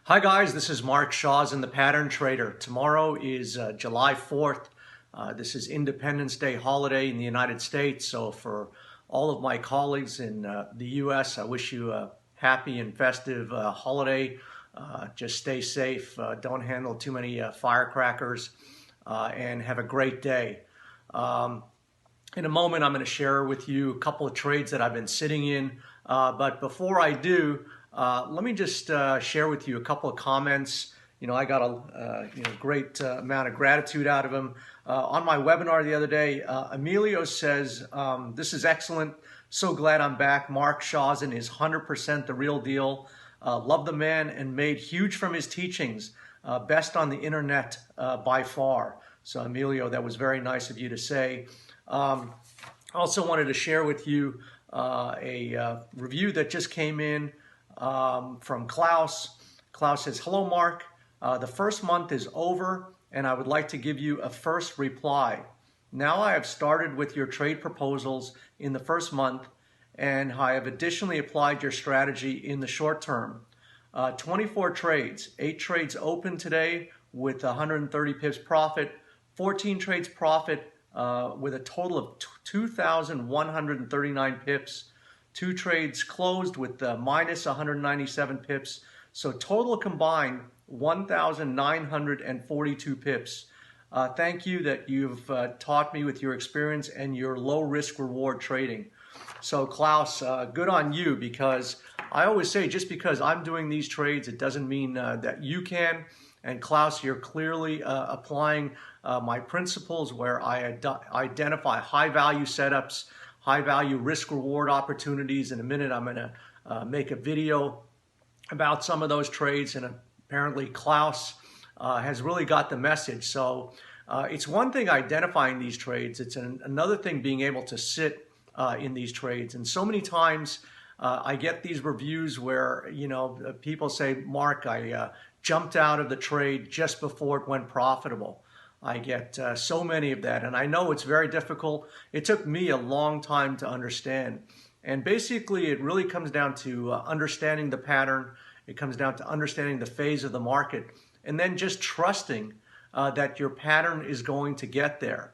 Hi guys, this is Mark Shaws in the Pattern Trader. Tomorrow is July 4th. This is Independence Day holiday in the United States. So for all of my colleagues in the US, I wish you a happy and festive holiday. Just stay safe, don't handle too many firecrackers, and have a great day. In a moment, I'm going to share with you a couple of trades that I've been sitting in. But before I do, let me just share with you a couple of comments. I got a great amount of gratitude out of them. On my webinar the other day, Emilio says, this is excellent. So glad I'm back. Mark Shawson is 100% the real deal. Love the man and made huge from his teachings. Best on the internet by far. So Emilio, that was very nice of you to say. Also wanted to share with you a review that just came in from Klaus. Klaus says, hello Mark, the first month is over and I would like to give you a first reply. Now I have started with your trade proposals in the first month and I have additionally applied your strategy in the short term. 24 trades, 8 trades open today with 130 pips profit, 14 trades profit with a total of 2,139 pips. 2 trades closed with minus 197 pips. So total combined 1,942 pips. Thank you that you've taught me with your experience and your low risk reward trading. So Klaus, good on you, because I always say just because I'm doing these trades, it doesn't mean that you can. And Klaus, you're clearly applying my principles where I identify high value setups, high value risk reward opportunities. In a minute, I'm going to make a video about some of those trades. And apparently Klaus has really got the message. So it's one thing identifying these trades. It's another thing being able to sit in these trades. And so many times I get these reviews where, people say, Mark, I jumped out of the trade just before it went profitable. I get so many of that, and I know it's very difficult. It took me a long time to understand. And basically, it really comes down to understanding the pattern. It comes down to understanding the phase of the market, and then just trusting that your pattern is going to get there.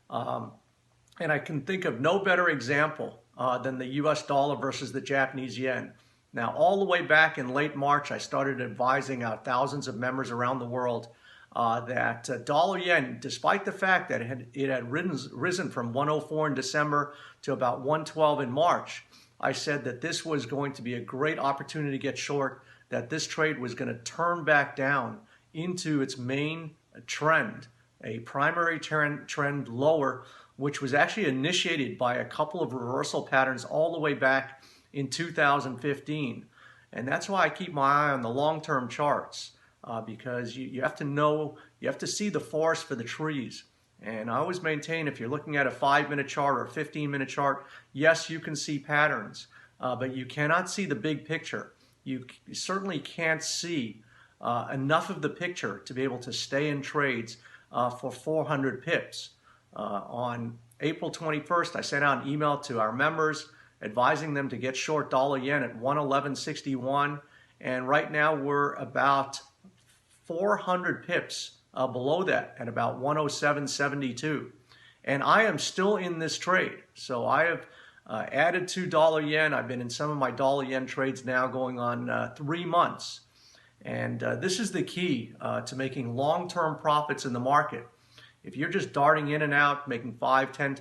And I can think of no better example than the US dollar versus the Japanese yen. Now, all the way back in late March, I started advising thousands of members around the world that dollar yen, despite the fact that it had risen from 104 in December to about 112 in March, I said that this was going to be a great opportunity to get short, that this trade was going to turn back down into its main trend, a primary trend lower, which was actually initiated by a couple of reversal patterns all the way back in 2015. And that's why I keep my eye on the long-term charts, because you have to know, you have to see the forest for the trees. And I always maintain, if you're looking at a 5-minute chart or a 15-minute chart, yes, you can see patterns, but you cannot see the big picture. You certainly can't see enough of the picture to be able to stay in trades for 400 pips. On April 21st, I sent out an email to our members advising them to get short dollar yen at 111.61, and right now we're about 400 pips below that at about 107.72, and I am still in this trade. So I have added to dollar yen. I've been in some of my dollar yen trades now going on 3 months, and this is the key to making long-term profits in the market. If you're just darting in and out, making 5, 10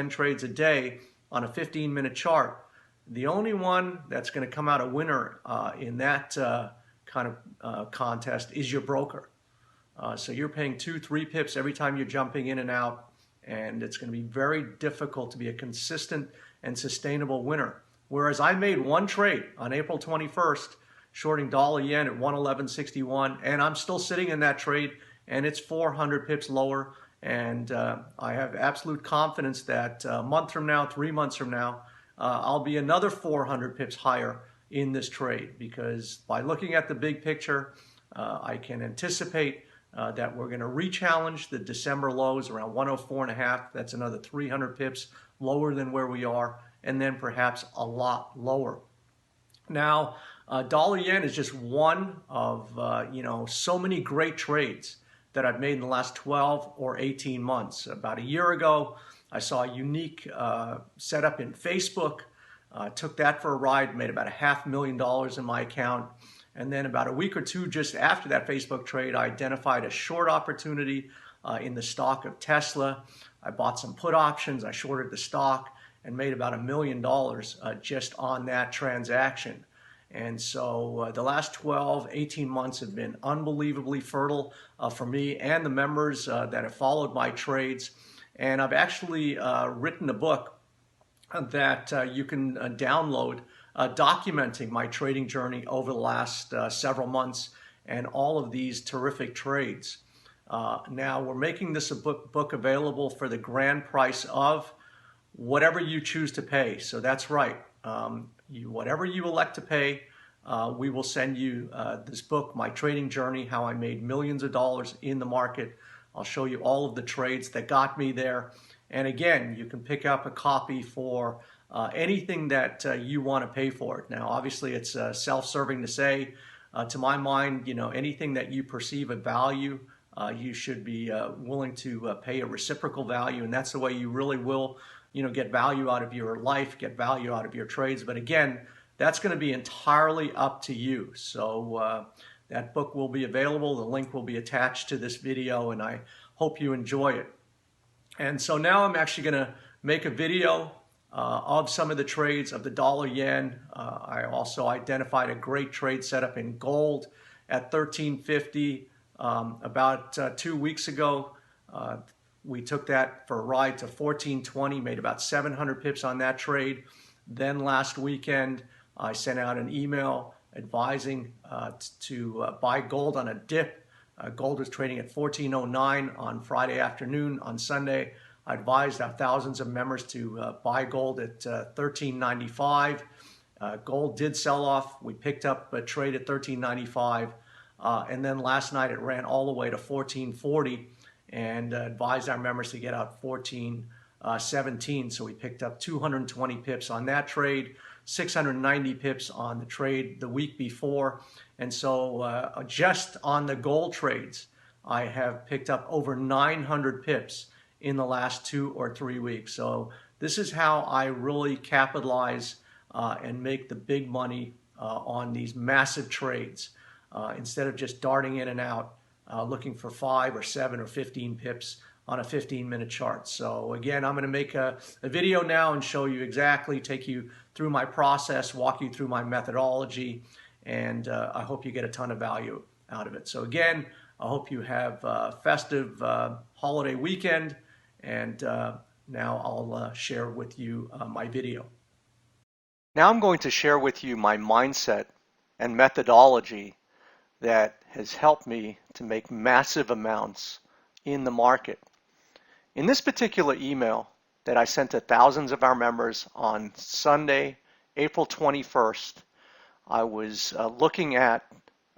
trades a day on a 15-minute chart, the only one that's going to come out a winner in that kind of contest is your broker. So you're paying 2-3 pips every time you're jumping in and out, and it's going to be very difficult to be a consistent and sustainable winner. Whereas I made one trade on April 21st, shorting dollar yen at 111.61, and I'm still sitting in that trade, and it's 400 pips lower. And I have absolute confidence that a month from now, 3 months from now, I'll be another 400 pips higher in this trade, because by looking at the big picture, I can anticipate that we're going to re-challenge the December lows around 104.5. That's another 300 pips lower than where we are, and then perhaps a lot lower. Now, dollar yen is just one of so many great trades that I've made in the last 12 or 18 months. About a year ago, I saw a unique setup in Facebook, took that for a ride, made about $500,000 in my account. And then about a week or two just after that Facebook trade, I identified a short opportunity in the stock of Tesla. I bought some put options, I shorted the stock, and made about $1 million just on that transaction. And so the last 12, 18 months have been unbelievably fertile for me and the members that have followed my trades. And I've actually written a book that you can download documenting my trading journey over the last several months and all of these terrific trades. Now we're making this a book available for the grand price of whatever you choose to pay. So that's right. Whatever you elect to pay, we will send you this book, My Trading Journey, How I Made Millions of Dollars in the Market. I'll show you all of the trades that got me there. And again, you can pick up a copy for anything that you want to pay for it. Now, obviously, it's self-serving to say, to my mind, anything that you perceive of value, you should be willing to pay a reciprocal value. And that's the way you really will get value out of your life, get value out of your trades. But again, that's going to be entirely up to you. So that book will be available. The link will be attached to this video, and I hope you enjoy it. And so now I'm actually going to make a video of some of the trades of the dollar yen. I also identified a great trade setup in gold at 1350 about 2 weeks ago. We took that for a ride to 1420, made about 700 pips on that trade. Then last weekend, I sent out an email advising to buy gold on a dip. Gold was trading at 1409 on Friday afternoon. On Sunday, I advised our thousands of members to buy gold at 1395. Gold did sell off. We picked up a trade at 1395. And then last night it ran all the way to 1440 and advised our members to get out 1417. So we picked up 220 pips on that trade, 690 pips on the trade the week before. And so just on the gold trades, I have picked up over 900 pips in the last 2 or 3 weeks. So this is how I really capitalize and make the big money on these massive trades. Instead of just darting in and out, looking for 5 or 7 or 15 pips on a 15-minute chart. So again, I'm going to make a video now and show you exactly, take you through my process, walk you through my methodology, and I hope you get a ton of value out of it. So again, I hope you have a festive holiday weekend, and now I'll share with you my video. Now I'm going to share with you my mindset and methodology that has helped me to make massive amounts in the market. In this particular email that I sent to thousands of our members on Sunday, April 21st, I was looking at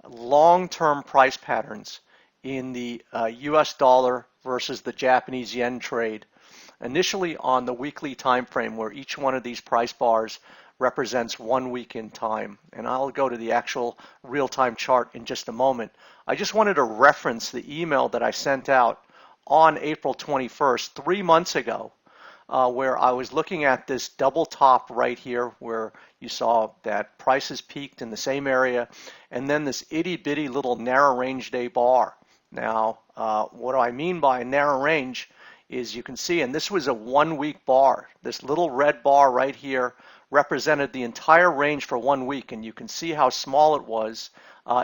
long-term price patterns in the US dollar versus the Japanese yen trade, initially on the weekly time frame where each one of these price bars represents 1 week in time. And I'll go to the actual real-time chart in just a moment. I just wanted to reference the email that I sent out on April 21st, 3 months ago, where I was looking at this double top right here where you saw that prices peaked in the same area, and then this itty-bitty little narrow range day bar. Now, what do I mean by narrow range is you can see, and this was a 1 week bar. This little red bar right here represented the entire range for 1 week, and you can see how small it was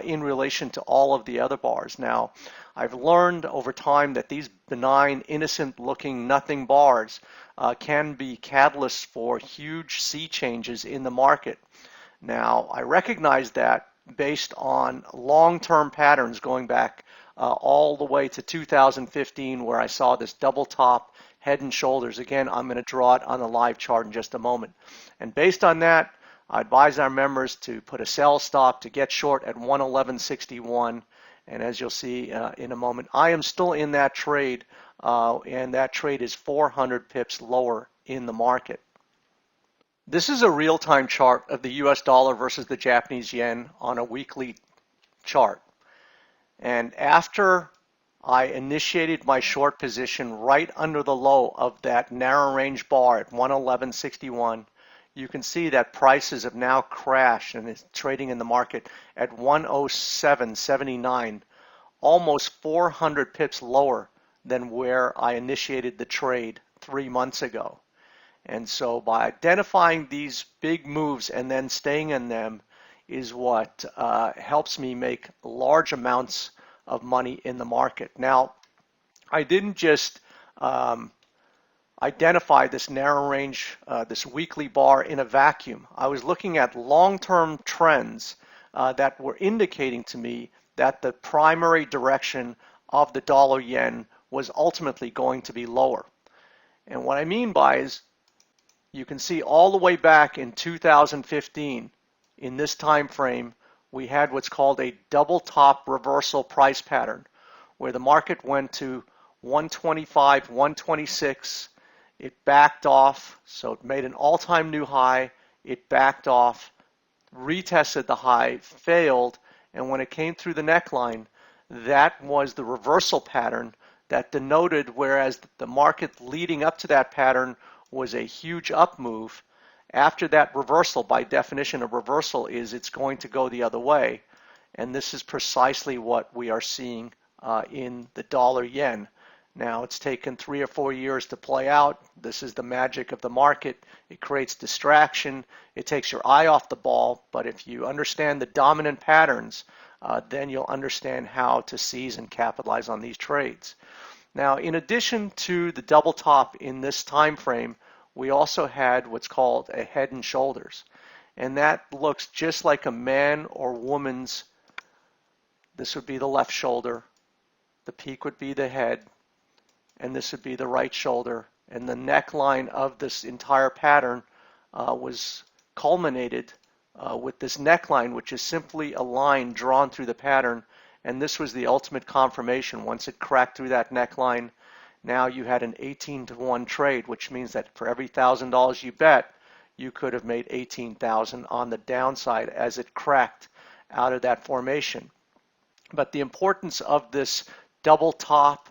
in relation to all of the other bars. Now, I've learned over time that these benign, innocent-looking nothing bars can be catalysts for huge sea changes in the market. Now, I recognize that based on long-term patterns going back all the way to 2015, where I saw this double top head and shoulders. Again, I'm going to draw it on the live chart in just a moment. And based on that, I advise our members to put a sell stop to get short at 111.61. And as you'll see in a moment, I am still in that trade, and that trade is 400 pips lower in the market. This is a real-time chart of the US dollar versus the Japanese yen on a weekly chart. And after I initiated my short position right under the low of that narrow range bar at 111.61, you can see that prices have now crashed and is trading in the market at 107.79, almost 400 pips lower than where I initiated the trade 3 months ago. And so by identifying these big moves and then staying in them is what helps me make large amounts of money in the market. Now, I didn't just identify this narrow range, this weekly bar in a vacuum. I was looking at long-term trends that were indicating to me that the primary direction of the dollar yen was ultimately going to be lower. And what I mean by is you can see all the way back in 2015, in this time frame, we had what's called a double top reversal price pattern, where the market went to 125, 126, it backed off, so it made an all-time new high, it backed off, retested the high, failed, and when it came through the neckline, that was the reversal pattern that denoted, whereas the market leading up to that pattern was a huge up move. After that reversal, by definition, a reversal is it's going to go the other way. And this is precisely what we are seeing in the dollar yen. Now, it's taken 3 or 4 years to play out. This is the magic of the market. It creates distraction. It takes your eye off the ball. But if you understand the dominant patterns, then you'll understand how to seize and capitalize on these trades. Now, in addition to the double top in this time frame, we also had what's called a head and shoulders. And that looks just like a man or woman's. This would be the left shoulder. The peak would be the head. And this would be the right shoulder. And the neckline of this entire pattern was culminated with this neckline, which is simply a line drawn through the pattern. And this was the ultimate confirmation. Once it cracked through that neckline, now you had an 18-to-1 trade, which means that for every $1,000 you bet, you could have made 18,000 on the downside as it cracked out of that formation. But the importance of this double top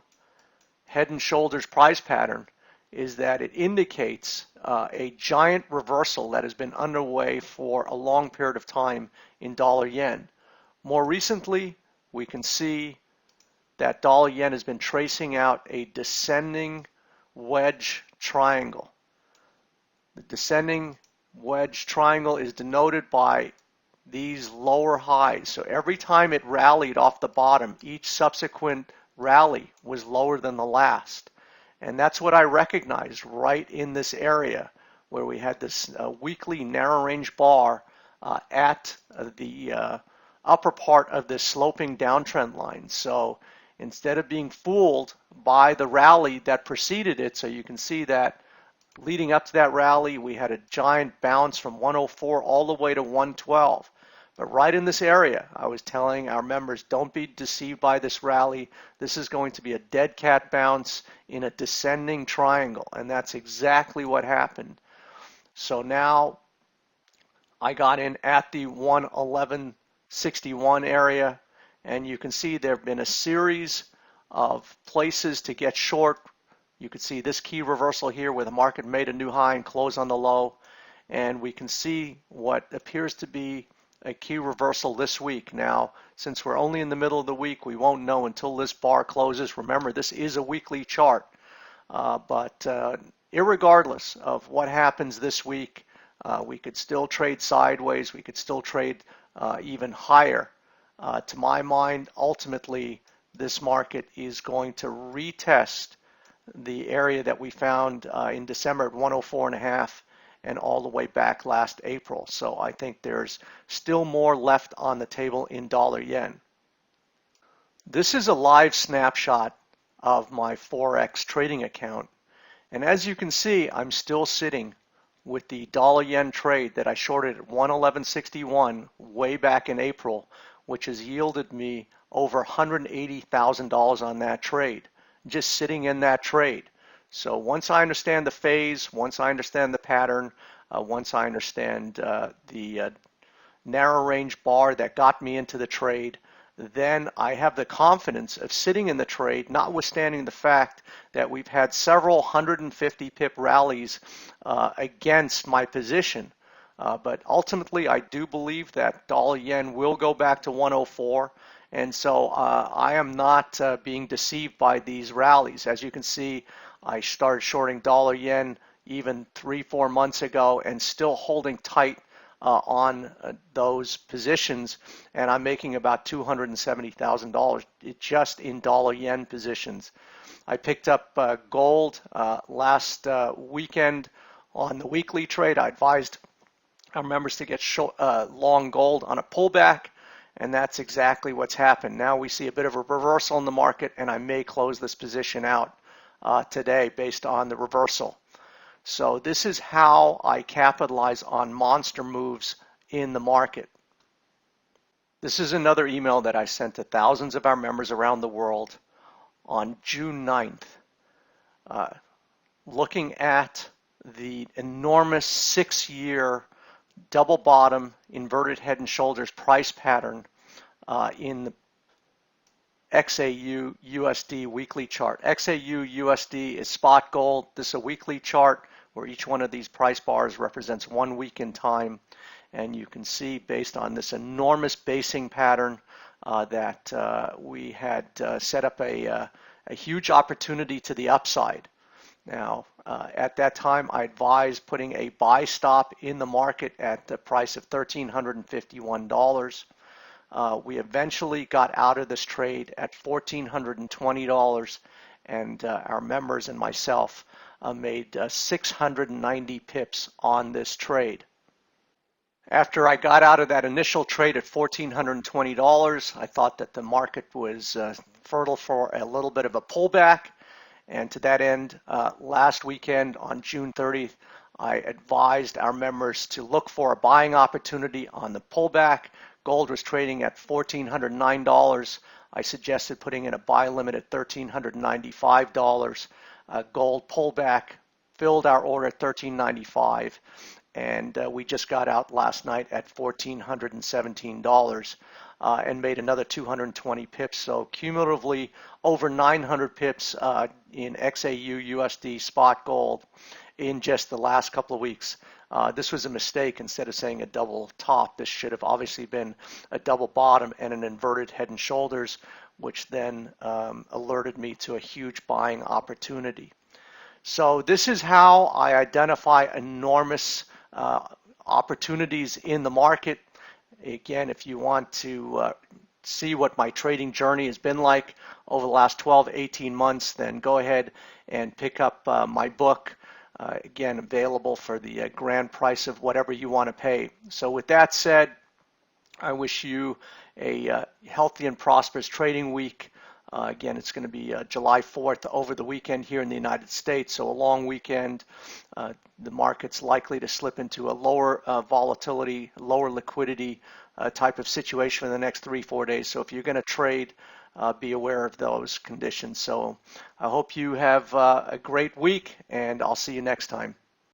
head and shoulders price pattern is that it indicates a giant reversal that has been underway for a long period of time in dollar yen. More recently, we can see that dollar yen has been tracing out a descending wedge triangle. The descending wedge triangle is denoted by these lower highs. So every time it rallied off the bottom, each subsequent rally was lower than the last. And that's what I recognized right in this area where we had this weekly narrow range bar at the upper part of this sloping downtrend line. So instead of being fooled by the rally that preceded it, so you can see that leading up to that rally, we had a giant bounce from 104 all the way to 112. But right in this area, I was telling our members, don't be deceived by this rally. This is going to be a dead cat bounce in a descending triangle. And that's exactly what happened. So now I got in at the 111.61 area. And you can see there have been a series of places to get short. You can see this key reversal here where the market made a new high and closed on the low. And we can see what appears to be a key reversal this week. Now, since we're only in the middle of the week, we won't know until this bar closes. Remember, this is a weekly chart. But irregardless of what happens this week, we could still trade sideways. We could still trade even higher. To my mind, ultimately, this market is going to retest the area that we found in December at 104.5 and all the way back last April. So I think there's still more left on the table in dollar yen. This is a live snapshot of my Forex trading account. And as you can see, I'm still sitting with the dollar yen trade that I shorted at 111.61 way back in April, which has yielded me over $180,000 on that trade, just sitting in that trade. So once I understand the phase, once I understand the pattern, once I understand the narrow range bar that got me into the trade, then I have the confidence of sitting in the trade, notwithstanding the fact that we've had several 150 pip rallies against my position. But ultimately, I do believe that dollar yen will go back to 104. And so I am not being deceived by these rallies. As you can see, I started shorting dollar yen even 3-4 months ago and still holding tight on those positions, and I'm making about $270,000 just in dollar yen positions. I picked up gold last weekend on the weekly trade. I advised our members to get long gold on a pullback, and that's exactly what's happened. Now we see a bit of a reversal in the market, and I may close this position out today based on the reversal. So this is how I capitalize on monster moves in the market. This is another email that I sent to thousands of our members around the world on June 9th, looking at the enormous 6-year double bottom inverted head and shoulders price pattern in the XAU USD weekly chart. XAU USD is spot gold. This is a weekly chart where each one of these price bars represents 1 week in time. And you can see based on this enormous basing pattern that we had set up a huge opportunity to the upside. Now, at that time, I advised putting a buy stop in the market at the price of $1,351. We eventually got out of this trade at $1,420, and our members and myself made 690 pips on this trade. After I got out of that initial trade at $1,420, I thought that the market was fertile for a little bit of a pullback. And to that end, last weekend on June 30th, I advised our members to look for a buying opportunity on the pullback. Gold was trading at $1,409. I suggested putting in a buy limit at $1,395. Gold pullback, filled our order at $1,395. And we just got out last night at $1,417 and made another 220 pips. So cumulatively over 900 pips in XAU USD spot gold in just the last couple of weeks. This was a mistake. Instead of saying a double top, this should have obviously been a double bottom and an inverted head and shoulders, which then alerted me to a huge buying opportunity. So this is how I identify enormous opportunities in the market. Again, if you want to see what my trading journey has been like over the last 12, 18 months, then go ahead and pick up my book. Again, available for the grand price of whatever you want to pay. So with that said, I wish you a healthy and prosperous trading week. Again, it's going to be July 4th over the weekend here in the United States, so a long weekend. The market's likely to slip into a lower volatility, lower liquidity type of situation for the next 3-4 days. So if you're going to trade, be aware of those conditions. So I hope you have a great week, and I'll see you next time.